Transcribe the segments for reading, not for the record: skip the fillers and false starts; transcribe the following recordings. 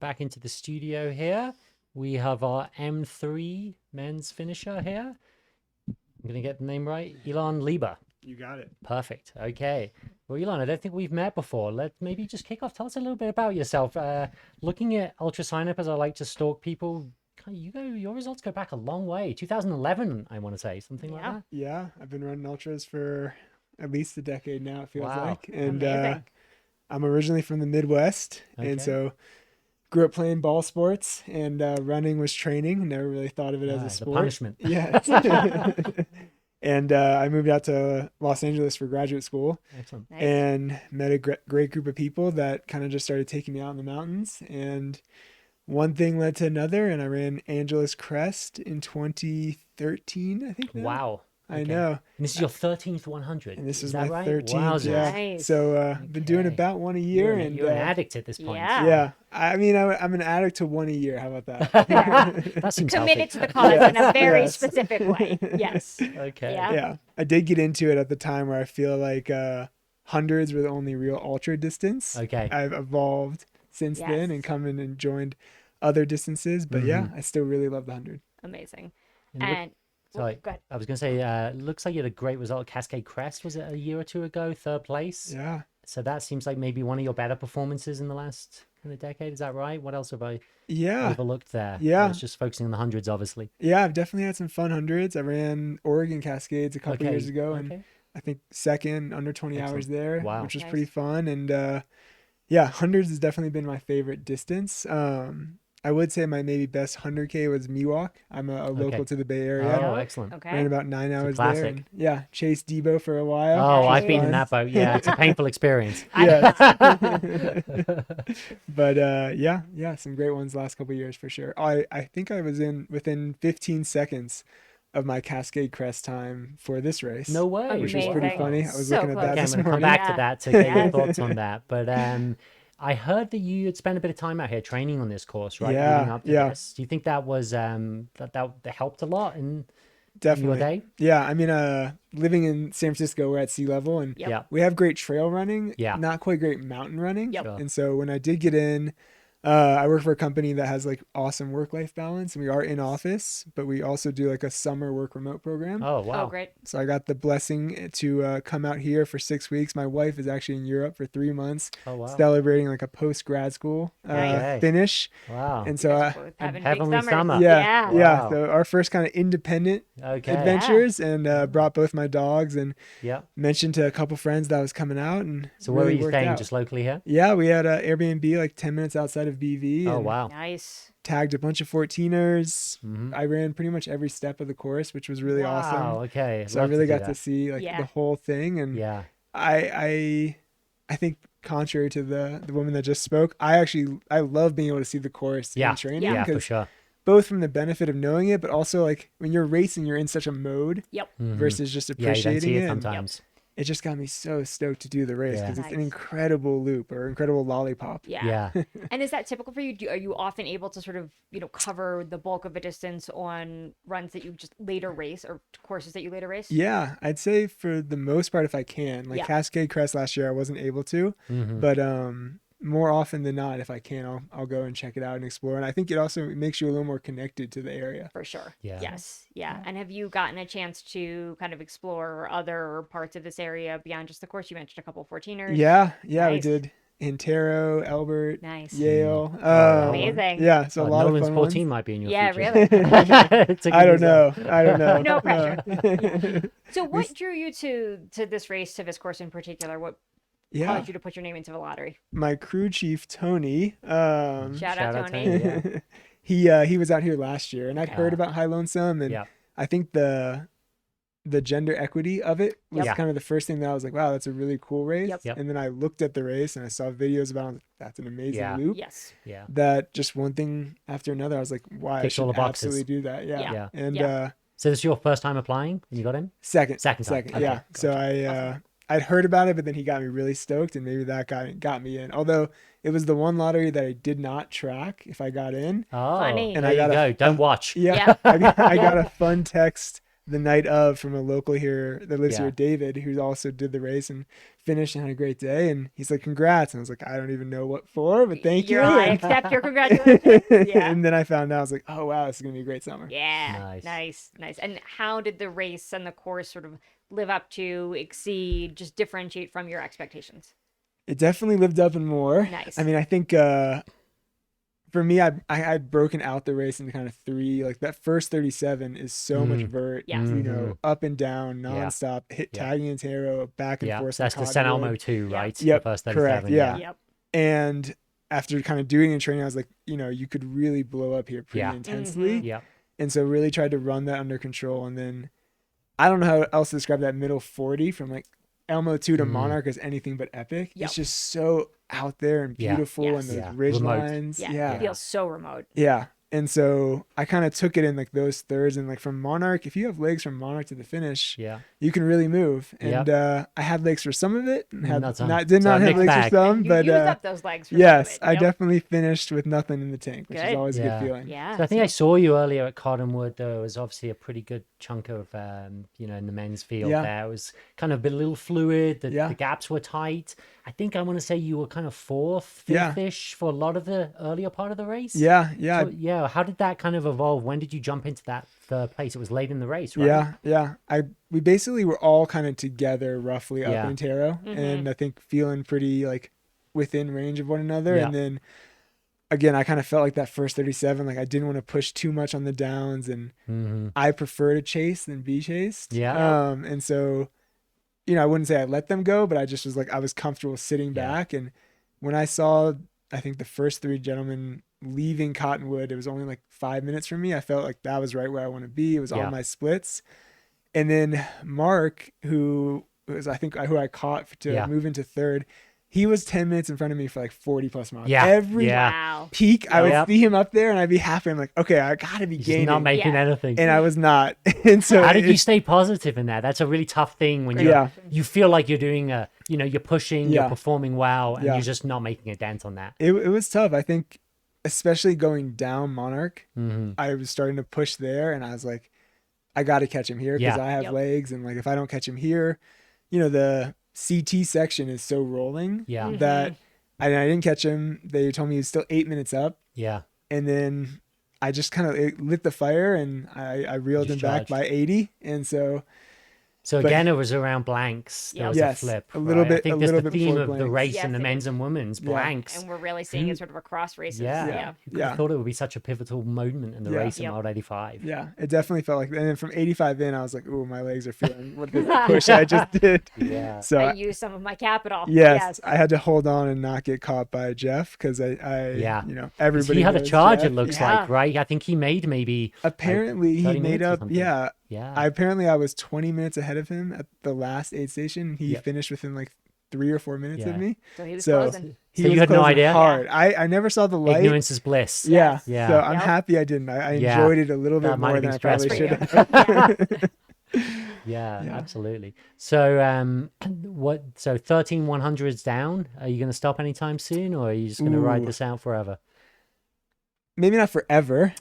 back into the studio here. We have our M3 men's finisher here. I'm going to get the name right. Elan Lieber. You got it. Perfect. Okay. Well, Elan, I don't think we've met before. Let's maybe just kick off. Tell us a little bit about yourself. Looking at Ultra Sign Up as I like to stalk people, your results go back a long way. 2011, I want to say, something like that. Yeah, I've been running ultras for at least a decade now, it feels Wow. like. And Amazing. I'm originally from the Midwest. Okay. And so grew up playing ball sports, and running was training. Never really thought of it as a The sport. punishment. Yeah. And I moved out to Los Angeles for graduate school. Excellent. Nice. And met a great group of people that kind of just started taking me out in the mountains. And one thing led to another, and I ran Angeles Crest in 2013, I think. Now. Wow. I Okay. know. And this is your 13th 100. And this is that my right? 13th. Wowzers. Yeah. Nice. So been doing Okay. about one a year. You're an addict at this point. Yeah. Yeah. I mean, I'm an addict to one a year. How about that? That seems Committed healthy. to the cause in a very Yes. specific way. Yes. Okay. Yeah. Yeah. I did get into it at the time where I feel like hundreds were the only real ultra distance. Okay. I've evolved since then and Yes. come in and joined other distances. But yeah, I still really love the 100. Amazing. And look- And Sorry, go ahead. I was going to say, looks like you had a great result at Cascade Crest. Was it a year or two ago? 3rd place. Yeah. So that seems like maybe one of your better performances in the last kind of decade. Is that right? What else have I Yeah. overlooked there? Yeah. I was just focusing on the hundreds, obviously. Yeah. I've definitely had some fun hundreds. I ran Oregon Cascades a couple years ago, and Okay. I think second under 20 hours Excellent. there, Wow. which was Nice. pretty fun. And yeah, hundreds has definitely been my favorite distance. I would say my maybe best 100K was Miwok. I'm a local to the Bay Area. Oh, excellent. Okay. Ran about 9 a hours there. classic. And, yeah, chased Debo for a while. Oh, which was I've been in fun. that boat. Yeah, it's a painful experience. Yeah. But yeah, some great ones the last couple of years for sure. I think I was within 15 seconds of my Cascade Crest time for this race. No way. Which was pretty Amazing. funny. I was So looking at close. that Okay, I'm this going to come morning. back to Yeah. that to get your Yes. thoughts on that. But I heard that you had spent a bit of time out here training on this course, right? Yeah, Leading up to yeah. this. Do you think that was that helped a lot in Definitely. your day? Yeah, I mean, living in San Francisco, we're at sea level, and Yep. Yeah. we have great trail running, Yeah. not quite great mountain running. Yep. Sure. And so when I did get in, I work for a company that has like awesome work-life balance, and we are in office, but we also do like a summer work remote program. Oh, wow. Oh, great. So I got the blessing to come out here for 6 weeks. My wife is actually in Europe for 3 months, Oh, wow. celebrating like a post-grad school Nice. finish. Wow. And so You I, guys both having big Heavenly summers. summer. yeah, Yeah. Wow. so our first kind of independent Okay. adventures, and brought both my dogs, and Yeah. mentioned to a couple friends that I was coming out, and So where really were you worked staying? out. Just locally here? Yeah, we had a Airbnb like 10 minutes outside of BV. Oh, and wow. Nice. Tagged a bunch of 14ers. Mhm. I ran pretty much every step of the course, which was really Wow. awesome. Okay. So I Love really do got to that. see like Yeah. the whole thing, and Yeah. I think contrary to the woman that just spoke, I love being able to see the course Yeah. in training, Yeah, for because sure. both from the benefit of knowing it, but also like when you're racing, you're in such a mode Yep. Mhm. versus just Yeah, you don't appreciating see it it. And sometimes. it just got me so stoked to do the race Yeah. because it's an Nice. incredible loop or incredible lollipop. Yeah. Yeah. And is that typical for you? Are you often able to sort of, cover the bulk of a distance on runs that you just later race or courses that you later race? Yeah, I'd say for the most part, if I can, like Yeah. Cascade Crest last year, I wasn't able to, Mhm. but more often than not, if I can, I'll go and check it out and explore. And I think it also makes you a little more connected to the area. For sure. Yeah. Yes. Yeah. And have you gotten a chance to kind of explore other parts of this area beyond just the course? You mentioned a couple 14ers. Yeah, we Nice. did Antero, Albert, Nice. Yale. wow. Amazing. Yeah, so a Oh, lot Nolan's of fun 14 ones. might be in your Yeah, future. really. It's a I good don't result. know. I don't know. No pressure. So what drew you to this race, to this course in particular? What Yeah, caused you to put your name into the lottery? my crew chief Tony. Shout out Tony. Yeah. He was out here last year, and I'd heard about High Lonesome, and Yeah. I think the gender equity of it was Yep. kind of the first thing that I was like, wow, that's a really cool race. Yep. Yep. And then I looked at the race and I saw videos about it. I was like, that's an amazing Yeah. loop. Yes. Yeah. That just one thing after another, I was like, why I Ticks all should the boxes. absolutely do that. Yeah. Yeah. And Yeah. So this is your first time applying and you got in? Second Second time. Okay, yeah. So gotcha. I'd heard about it, but then he got me really stoked, and maybe that got me in. Although it was the one lottery that I did not track if I got in. Oh, Funny. and And there I you got go. Don't watch. Yeah, Yeah. I got a fun text the night of from a local here that lives Yeah. here, David, who also did the race and finished and had a great day. And he's like, "Congrats!" And I was like, "I don't even know what for, but thank you." I And, accept your congratulations. Yeah. and then I found out, I was like, "Oh wow, this is gonna be a great summer." Yeah. Nice. Nice. And how did the race and the course sort of live up to, exceed, just differentiate from your expectations? It definitely lived up and more. Nice. I mean, I think for me, I had broken out the race into kind of three. Like that first 37 is so much vert, Yes. you know, up and down, Yeah. nonstop, hit Yeah. tagging and tarot, back and Yeah, forth. so that's on the San Elmo cottonwood. 2, Yeah. right? Yep, The first correct, 37, yeah. Yep. And after kind of doing it in training, I was like, you know, you could really blow up here pretty Yeah. intensely. Yeah. And so really tried to run that under control. And then I don't know how else to describe that middle 40 from like Elmo 2 to Monarch is anything but epic. Yep. It's just so out there and Yeah. beautiful Yes. and those Yeah. ridge Remote. lines. Yeah. Yeah. It feels so remote. Yeah. And so I kind of took it in like those thirds and like from Monarch, if you have legs from Monarch to the finish, Yeah. you can really move. And Yep. I had legs for some of it and had Not some. did So not have mixed legs bag. for some, And you but used up those legs for some of yes, it, I you know? definitely finished with nothing in the tank, which is Good. always a Yeah. good feeling. Yeah. So I think I saw you earlier at Cottonwood. There was obviously a pretty good chunk of, you know, in the men's field Yeah. there. It was kind of a little fluid. The Yeah. gaps were tight. I think I want to say you were kind of fourth, Yeah. fifth-ish for a lot of the earlier part of the race. Yeah, yeah, So, yeah. How did that kind of evolve? When did you jump into that third place? It was late in the race, right? yeah. We basically were all kind of together roughly up Yeah. in Tarot, and I think feeling pretty like within range of one another. Yeah. And then again, I kind of felt like that first 37, like I didn't want to push too much on the downs, and I prefer to chase than be chased. Yeah. And so, you know, I wouldn't say I let them go, but I just was like, I was comfortable sitting back. And when I saw, I think the first three gentlemen leaving Cottonwood, it was only like 5 minutes from me. I felt like that was right where I want to be. It was Yeah. on my splits. And then Mark, who was, I think, who I caught to Yeah. move into third, he was 10 minutes in front of me for like 40 plus miles. Yeah. Every Yeah. Wow. peak, I would Yep. see him up there and I'd be happy. I'm like, okay, I gotta be Just gaining. not making Yeah. anything. And I was not. And so How did you it- stay positive in that? That's a really tough thing when Yeah. you feel like you're doing you know, you're pushing, you're Yeah. performing well, and Yeah. you're just not making a dent on that. it was tough. I think, especially going down Monarch, Mm-hmm. I was starting to push there, and I was like, I got to catch him here because Yeah. I have Yep. legs, and like if I don't catch him here, you know, the CT section is so rolling Yeah. that I didn't catch him. They told me he was still 8 minutes up, Yeah. and then I just kind of lit the fire, and I reeled him Just back by 80, and so So But- again, it was around blanks. There Yeah. was Yes, a flip. a little right? I bit- think a there's little the bit theme before of the blanks. race Yes, in the it men's is. and women's Yeah. blanks. And we're really seeing it sort of across races. Yeah. Yeah. Who could Yeah. have thought it would be such a pivotal moment in the Yeah. race in Yep. Mile 85? yeah, it definitely felt like. And then from 85 in, I was like, ooh, my legs are feeling what this push I just did. Yeah. So I used some of my capital. yes, I had to hold on and not get caught by Jeff because Yeah. you know, 'Cause everybody. he had a knows charge, Jeff. it looks Yeah. like, right? I think he made maybe Apparently, he 30 made minutes or up. something. Yeah, yeah. I was 20 minutes ahead of him at the last aid station. He Yep. finished within like 3 or 4 minutes Yeah. of me. So he was So closing. He So you was had no closing idea? Hard. I never saw the light. Ignorance is bliss. Yeah. Yeah. So I'm Yep. happy I didn't. I Yeah. enjoyed it a little That bit might more have than been I probably stressful. should have. Yeah, Yeah. absolutely. So, what? So 13 100s down. Are you going to stop anytime soon, or are you just going to ride Ooh. this out forever? Maybe not forever.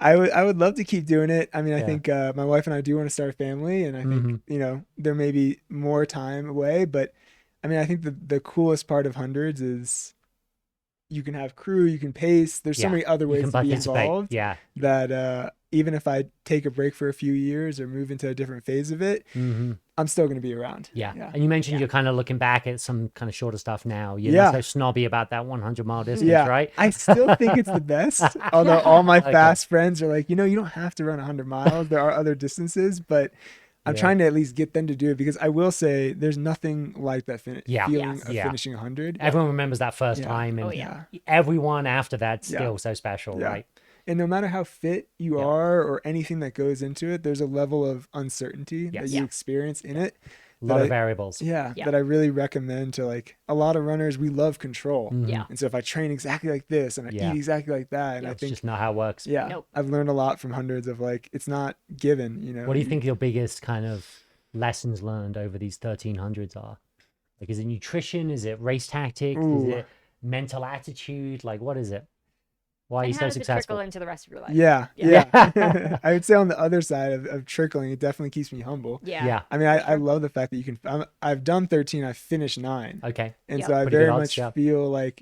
I would love to keep doing it. I mean, I Yeah. think my wife and I do want to start a family, and I think Mhm. you know there may be more time away, but I mean, I think the coolest part of hundreds is you can have crew, you can pace. There's so Yeah. many other You ways can to be participate. involved Yeah. that even if I take a break for a few years or move into a different phase of it, hmm I'm still going to be around. Yeah. Yeah. And you mentioned Yeah. you're kind of looking back at some kind of shorter stuff now. You're Yeah. not so snobby about that 100-mile distance, Yeah, right? I still think it's the best. Although all my Okay. fast friends are like, you know, you don't have to run 100 miles. There are other distances, but I'm Yeah. trying to at least get them to do it because I will say there's nothing like that Yeah. feeling Yes. of Yeah. finishing 100. Everyone remembers that first Yeah. time, and Oh, yeah. everyone after that's Yeah. still so special, Yeah. right? And no matter how fit you Yeah. are or anything that goes into it, there's a level of uncertainty that Yes. you Yeah. experience in it. A lot That of variables. Yeah, Yeah. that I really recommend to like a lot of runners. We love control. Mhm. Yeah. And so if I train exactly like this and I Yeah. eat exactly like that, and Yeah. I It's think just not how it works. yeah, Nope. I've learned a lot from hundreds of like it's not given, you know. What do you think your biggest kind of lessons learned over these 1300s are? Like, is it nutrition? Is it race tactics? Is Ooh. it mental attitude? Like, what is it? Why are you And so how does it trickle successful? into the rest of your life? Yeah, Yeah. yeah. I would say on the other side of trickling, it definitely keeps me humble. Yeah. Yeah. I mean, I love the fact that you can. I've done 13. I've finished 9, Okay. and Yep. so I Pretty good very odds, much yeah. feel like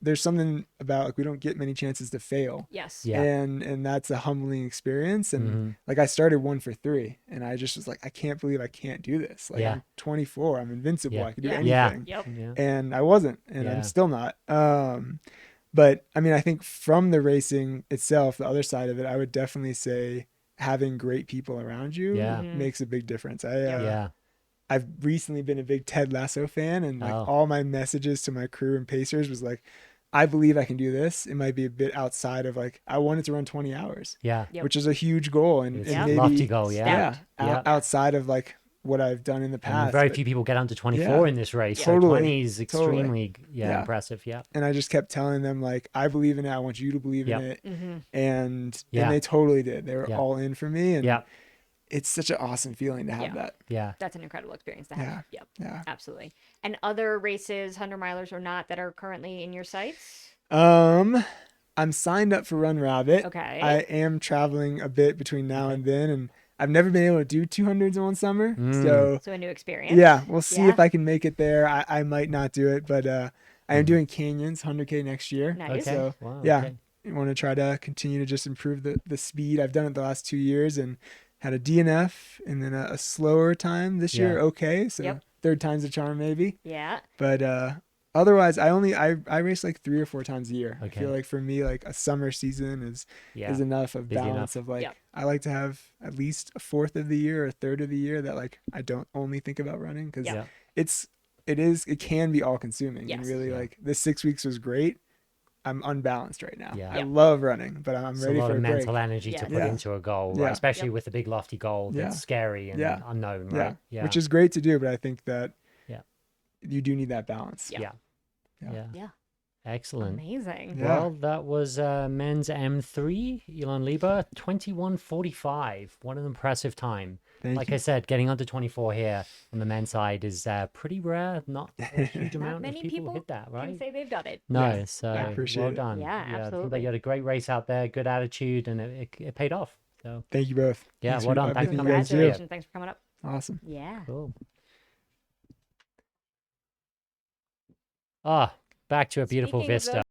there's something about like we don't get many chances to fail, Yes. Yeah. and that's a humbling experience. And Mhm. like I started 1 for 3, and I just was like, I can't believe I can't do this. Like Yeah. I'm 24, I'm invincible, Yeah. I can do Yeah. Yeah. anything, Yep. Yeah. and I wasn't, and Yeah. I'm still not. But I mean, I think from the racing itself, the other side of it, I would definitely say having great people around you Yeah. Mhm. makes a big difference. Yeah. I've recently been a big Ted Lasso fan, and like Oh. all my messages to my crew and pacers was like, I believe I can do this. It might be a bit outside of like I wanted to run 20 hours, Yeah. Yep. which is a huge goal, and, It's and a maybe lofty goal. Yeah. Stacked. Yeah. outside of like what I've done in the I mean, past. very but- few people get under 24 Yeah. in this race. Totally. So 20 is extremely Yeah. impressive. Yeah. and I just kept telling them like, I believe in it. I want you to believe Yep. in it, Mm-hmm. and Yeah. they totally did. They were Yeah. all in for me, and Yeah. it's such an awesome feeling to have Yeah. that. Yeah. That's an incredible experience to have. Yep. Yeah. Absolutely. And other races, 100-milers or not, that are currently in your sights? I'm signed up for Run Rabbit. Okay. I am traveling a bit between now and then, and I've never been able to do 200s in one summer. Mm. So So a new experience. yeah, we'll see Yeah. if I can make it there. I might not do it, but I am doing canyons, 100K next year. Nice. Okay. So Wow. yeah, Okay. I want to try to continue to just improve the speed. I've done it the last 2 years and had a DNF and then a slower time this year. Yeah. Okay, so Yep. third time's a charm maybe. Yeah. But otherwise, I race like 3 or 4 times a year. I Okay. feel like for me, like a summer season is Yeah. enough of Busy balance enough. of like Yep. I like to have at least a fourth of the year or a third of the year that like I don't only think about running because Yeah. Yeah. it can be all consuming and Yes. really Yeah. like this 6 weeks was great. I'm unbalanced right now. Yeah. I Yep. love running, but I'm It's ready a lot for of a break. mental energy to Yes. put Yeah. into a goal, Yeah. right? Especially Yep. with a big lofty goal that's Yeah. scary and Yeah. unknown, Yeah. right? Yeah. Which is great to do, but I think that Yeah. you do need that balance. Yeah. Yeah. Yeah. Yeah. Yeah. Excellent. Amazing. Yeah. Well, that was men's M3, Elan Lieber, 21:45. What an impressive time. Thank Like you. I said, getting under 24 here on the men's side is pretty rare. Not a huge Not amount of many people people hit that, Can right? say they've done it. No, Yes. so Yeah. appreciate well it. done. Yeah, I think that absolutely. you had a great race out there, good attitude, and it paid off. So Thank you both. Yeah, Thanks well for done. Thanks for everything coming you out guys do. Congratulations. Thanks for coming up. Awesome. Yeah. cool. Back to a beautiful Speaking of vista. those